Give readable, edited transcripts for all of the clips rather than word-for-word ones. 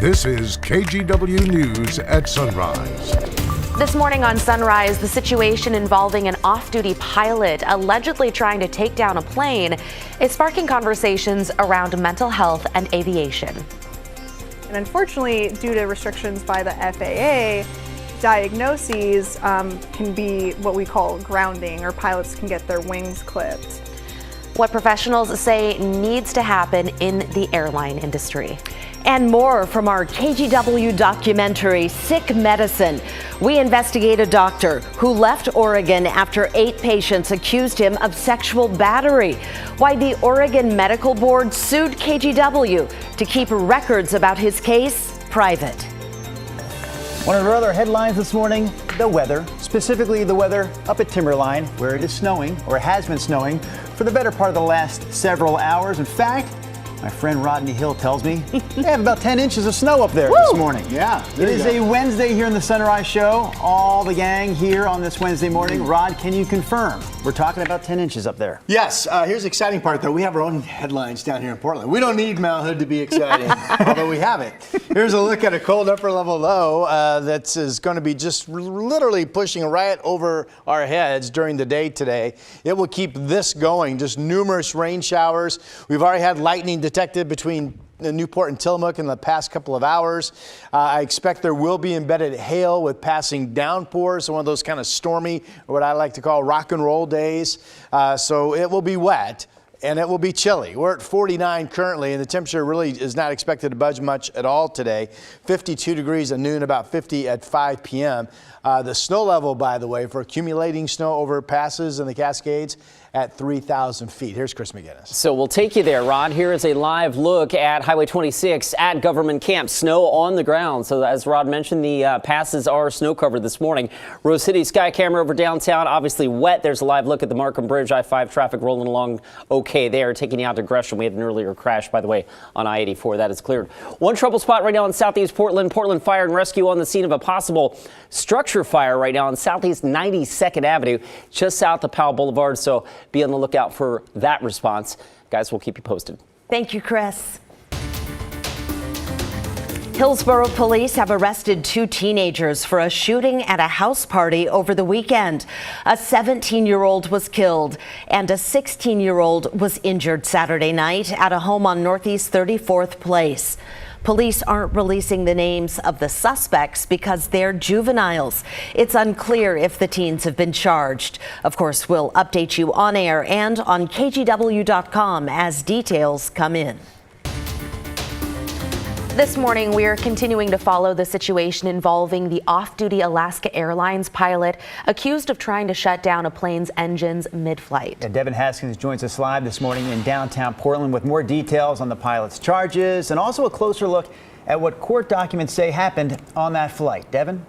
This is KGW News at Sunrise. This morning on Sunrise, the situation involving an off-duty pilot allegedly trying to take down a plane is sparking conversations around mental health and aviation. And unfortunately, due to restrictions by the FAA, diagnoses can be what we call grounding, or pilots can get their wings clipped. What professionals say needs to happen in the airline industry. And more from our KGW documentary, Sick Medicine. We investigate a doctor who left Oregon after 8 patients accused him of sexual battery. Why the Oregon Medical Board sued KGW to keep records about his case private. One of our other headlines this morning, the weather, specifically the weather up at Timberline, where it is snowing, or has been snowing, for the better part of the last several hours. In fact, my friend Rodney Hill tells me they have about 10 inches of snow up there this morning. Yeah. It is a Wednesday here in the Sunrise Show. All the gang here on this Wednesday morning. Rod, can you confirm? We're talking about 10 inches up there. Yes. Here's the exciting part, though. We have our own headlines down here in Portland. We don't need Mount Hood to be exciting, although we have it. Here's a look at a cold upper level low that is going to be just literally pushing right over our heads during the day today. It will keep this going, just numerous rain showers. We've already had lightning detected between Newport and Tillamook in the past couple of hours. I expect there will be embedded hail with passing downpours, so one of those kind of stormy, or what I like to call rock and roll days. So it will be wet. And it will be chilly. We're at 49 currently, and the temperature really is not expected to budge much at all today. 52 degrees at noon, about 50 at 5 p.m. The snow level, by the way, for accumulating snow over passes in the Cascades at 3,000 feet. Here's Chris McGinnis. So we'll take you there, Rod. Here is a live look at Highway 26 at Government Camp. Snow on the ground. So as Rod mentioned, the passes are snow covered this morning. Rose City sky camera over downtown, obviously wet. There's a live look at the Markham Bridge. I-5 traffic rolling along okay there. Taking you out to Gresham. We had an earlier crash, by the way, on I-84. That is cleared. One trouble spot right now in southeast Portland. Portland Fire and Rescue on the scene of a possible structure fire right now on southeast 92nd Avenue, just south of Powell Boulevard. So be on the lookout for that response. Guys, we'll keep you posted. Thank you, Chris. Hillsborough police have arrested 2 teenagers for a shooting at a house party over the weekend. A 17-year-old was killed and a 16-year-old was injured Saturday night at a home on Northeast 34th Place. Police aren't releasing the names of the suspects because they're juveniles. It's unclear if the teens have been charged. Of course, we'll update you on air and on KGW.com as details come in. This morning, we are continuing to follow the situation involving the off-duty Alaska Airlines pilot accused of trying to shut down a plane's engines mid-flight. Yeah, Devin Haskins joins us live this morning in downtown Portland with more details on the pilot's charges and also a closer look at what court documents say happened on that flight. Devin?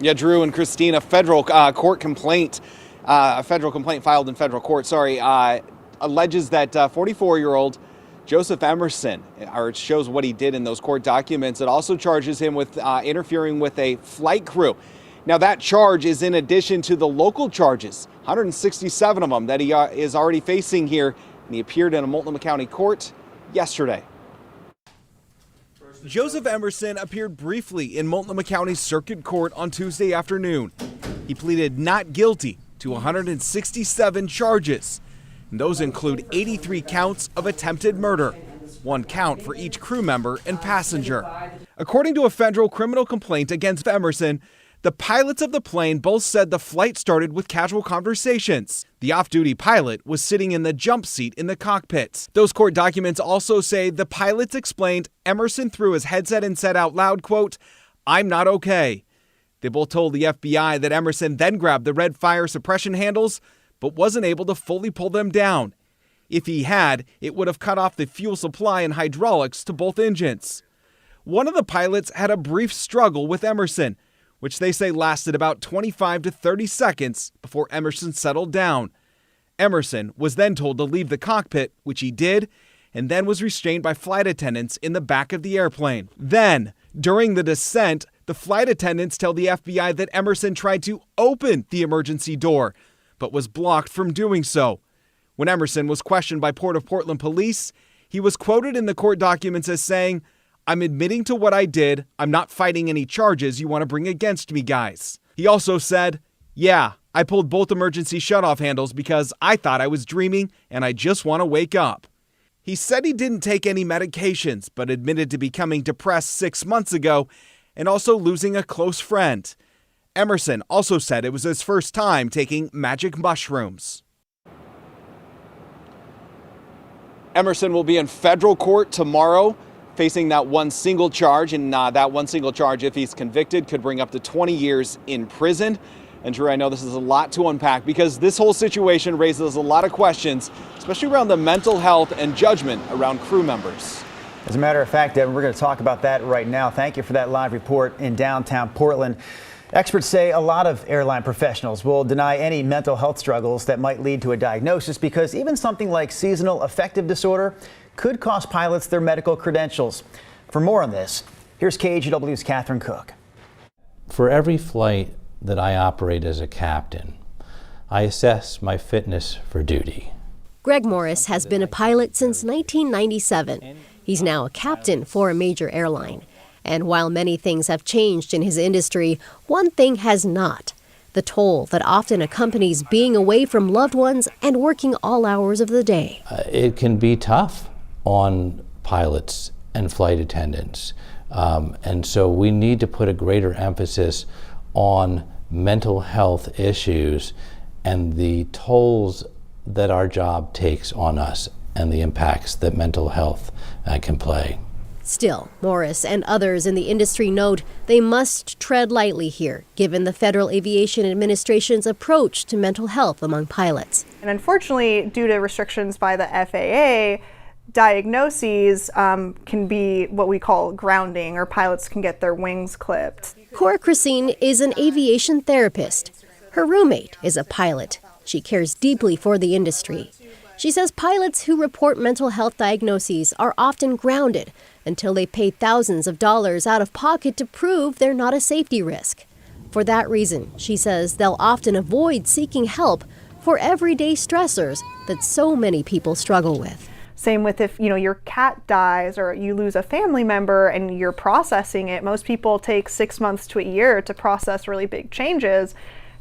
Yeah, Drew and Christine, a federal court complaint, filed in federal court, alleges that 44-year-old Joseph Emerson, or it shows what he did in those court documents. It also charges him with interfering with a flight crew. Now, that charge is in addition to the local charges, 167 of them that he is already facing here, and he appeared in a Multnomah County court yesterday. Joseph Emerson appeared briefly in Multnomah County Circuit Court on Tuesday afternoon. He pleaded not guilty to 167 charges. And those include 83 counts of attempted murder, 1 count for each crew member and passenger. According to a federal criminal complaint against Emerson, the pilots of the plane both said the flight started with casual conversations. The off-duty pilot was sitting in the jump seat in the cockpit. Those court documents also say the pilots explained Emerson threw his headset and said out loud, quote, "I'm not okay." They both told the FBI that Emerson then grabbed the red fire suppression handles, but wasn't able to fully pull them down. If he had, it would have cut off the fuel supply and hydraulics to both engines. One of the pilots had a brief struggle with Emerson, which they say lasted about 25 to 30 seconds before Emerson settled down. Emerson was then told to leave the cockpit, which he did, and then was restrained by flight attendants in the back of the airplane. Then, during the descent, the flight attendants tell the FBI that Emerson tried to open the emergency door, but was blocked from doing so. When Emerson was questioned by Port of Portland police, He was quoted in the court documents as saying, "I'm admitting to what I did. I'm not fighting any charges you want to bring against me, guys." He also said, "Yeah, I pulled both emergency shutoff handles because I thought I was dreaming and I just want to wake up." He said he didn't take any medications, but admitted to becoming depressed 6 months ago and also losing a close friend. Emerson also said it was his first time taking magic mushrooms. Emerson will be in federal court tomorrow, facing that one single charge, and that one single charge, if he's convicted, could bring up to 20 years in prison. And Drew, I know this is a lot to unpack because this whole situation raises a lot of questions, especially around the mental health and judgment around crew members. As a matter of fact, Devin, we're going to talk about that right now. Thank you for that live report in downtown Portland. Experts say a lot of airline professionals will deny any mental health struggles that might lead to a diagnosis because even something like seasonal affective disorder could cost pilots their medical credentials. For more on this, here's KGW's Catherine Cook. For every flight that I operate as a captain, I assess my fitness for duty. Greg Morris has been a pilot since 1997. He's now a captain for a major airline. And while many things have changed in his industry, one thing has not: the toll that often accompanies being away from loved ones and working all hours of the day. It can be tough on pilots and flight attendants. And so we need to put a greater emphasis on mental health issues and the tolls that our job takes on us and the impacts that mental health can play. Still, Morris and others in the industry note they must tread lightly here, given the Federal Aviation Administration's approach to mental health among pilots. And unfortunately, due to restrictions by the FAA, diagnoses can be what we call grounding, or pilots can get their wings clipped. Cora Christine is an aviation therapist. Her roommate is a pilot. She cares deeply for the industry. She says pilots who report mental health diagnoses are often grounded until they pay thousands of dollars out of pocket to prove they're not a safety risk. For that reason, she says they'll often avoid seeking help for everyday stressors that so many people struggle with. Same with if your cat dies or you lose a family member and you're processing it. Most people take 6 months to a year to process really big changes.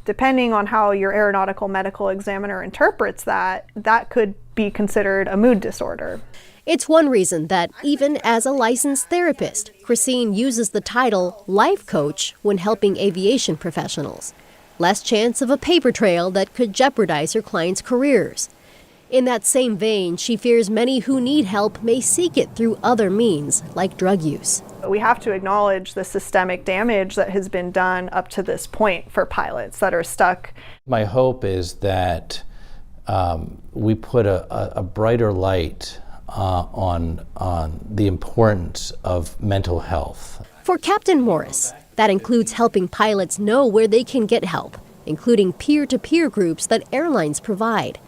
Depending on how your aeronautical medical examiner interprets that could be considered a mood disorder. It's one reason that even as a licensed therapist, Christine uses the title life coach when helping aviation professionals. Less chance of a paper trail that could jeopardize her clients' careers. In that same vein, she fears many who need help may seek it through other means, like drug use. We have to acknowledge the systemic damage that has been done up to this point for pilots that are stuck. My hope is that we put a brighter light on the importance of mental health. For Captain Morris, that includes helping pilots know where they can get help, including peer-to-peer groups that airlines provide.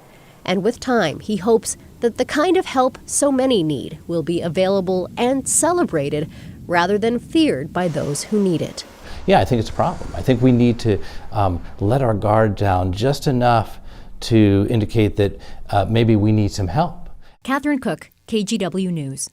And with time, he hopes that the kind of help so many need will be available and celebrated rather than feared by those who need it. Yeah, I think it's a problem. I think we need to let our guard down just enough to indicate that maybe we need some help. Catherine Cook, KGW News.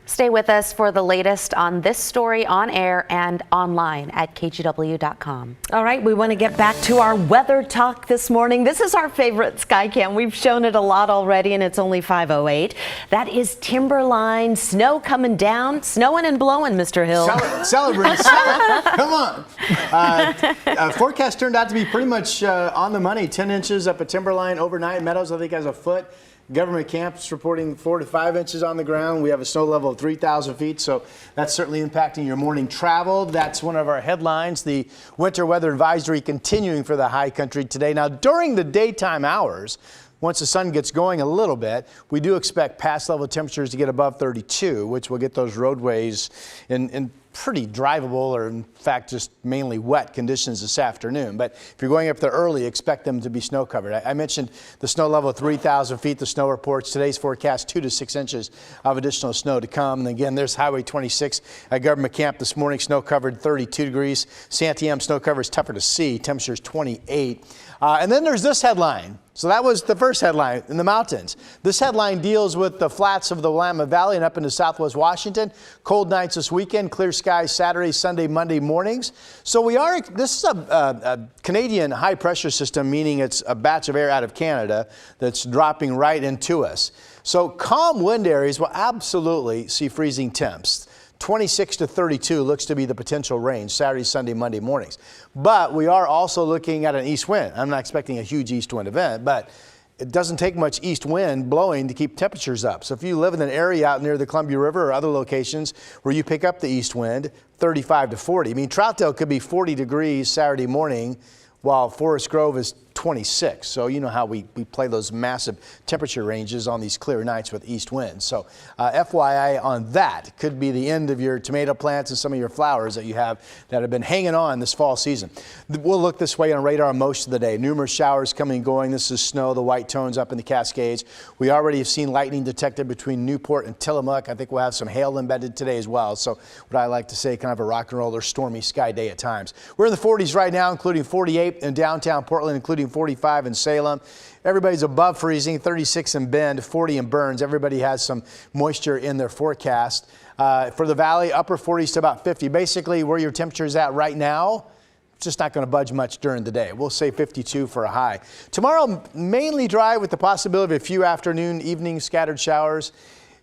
Stay with us for the latest on this story on air and online at kgw.com. All right, we want to get back to our weather talk this morning. This is our favorite Skycam. We've shown it a lot already, and it's only 5:08. That is Timberline. Snow coming down, snowing and blowing, Mr. Hill. Celebrate. Come on. Forecast turned out to be pretty much on the money. 10 inches up at Timberline overnight. Meadows, I think, has a foot. Government camps reporting 4 to 5 inches on the ground. We have a snow level of 3,000 feet, so that's certainly impacting your morning travel. That's one of our headlines, the winter weather advisory continuing for the high country today. Now, during the daytime hours, once the sun gets going a little bit, we do expect pass level temperatures to get above 32, which will get those roadways in pretty drivable, or in fact just mainly wet conditions this afternoon. But if you're going up there early, expect them to be snow covered. I mentioned the snow level 3,000 feet. The snow reports today's forecast 2 to 6 inches of additional snow to come. And again, there's Highway 26 at Government Camp this morning, snow covered 32 degrees. Santiam snow cover is tougher to see, temperatures 28. And then there's this headline. So that was the first headline in the mountains. This headline deals with the flats of the Willamette Valley and up into southwest Washington. Cold nights this weekend, clear skies Saturday, Sunday, Monday mornings. So this is a Canadian high pressure system, meaning it's a batch of air out of Canada that's dropping right into us. So calm wind areas will absolutely see freezing temps. 26 to 32 looks to be the potential range Saturday, Sunday, Monday mornings. But we are also looking at an east wind. I'm not expecting a huge east wind event, but it doesn't take much east wind blowing to keep temperatures up. So if you live in an area out near the Columbia River or other locations where you pick up the east wind, 35 to 40. I mean, Troutdale could be 40 degrees Saturday morning, while Forest Grove is 26. So you know how we play those massive temperature ranges on these clear nights with east winds. So FYI on that, could be the end of your tomato plants and some of your flowers that you have that have been hanging on this fall season. We'll look this way on radar most of the day. Numerous showers coming and going. This is snow, the white tones up in the Cascades. We already have seen lightning detected between Newport and Tillamook. I think we'll have some hail embedded today as well. So what I like to say, kind of a rock and roll or stormy sky day at times. We're in the 40s right now, including 48 in downtown Portland, including 45 in Salem. Everybody's above freezing, 36 in Bend, 40 in Burns. Everybody has some moisture in their forecast. For the valley, upper 40s to about 50. Basically where your temperature is at right now, it's just not going to budge much during the day. We'll say 52 for a high. Tomorrow, mainly dry with the possibility of a few afternoon, evening scattered showers.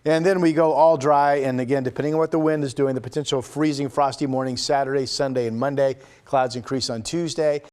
And then we go all dry, and again, depending on what the wind is doing, the potential freezing, frosty mornings Saturday, Sunday, and Monday. Clouds increase on Tuesday.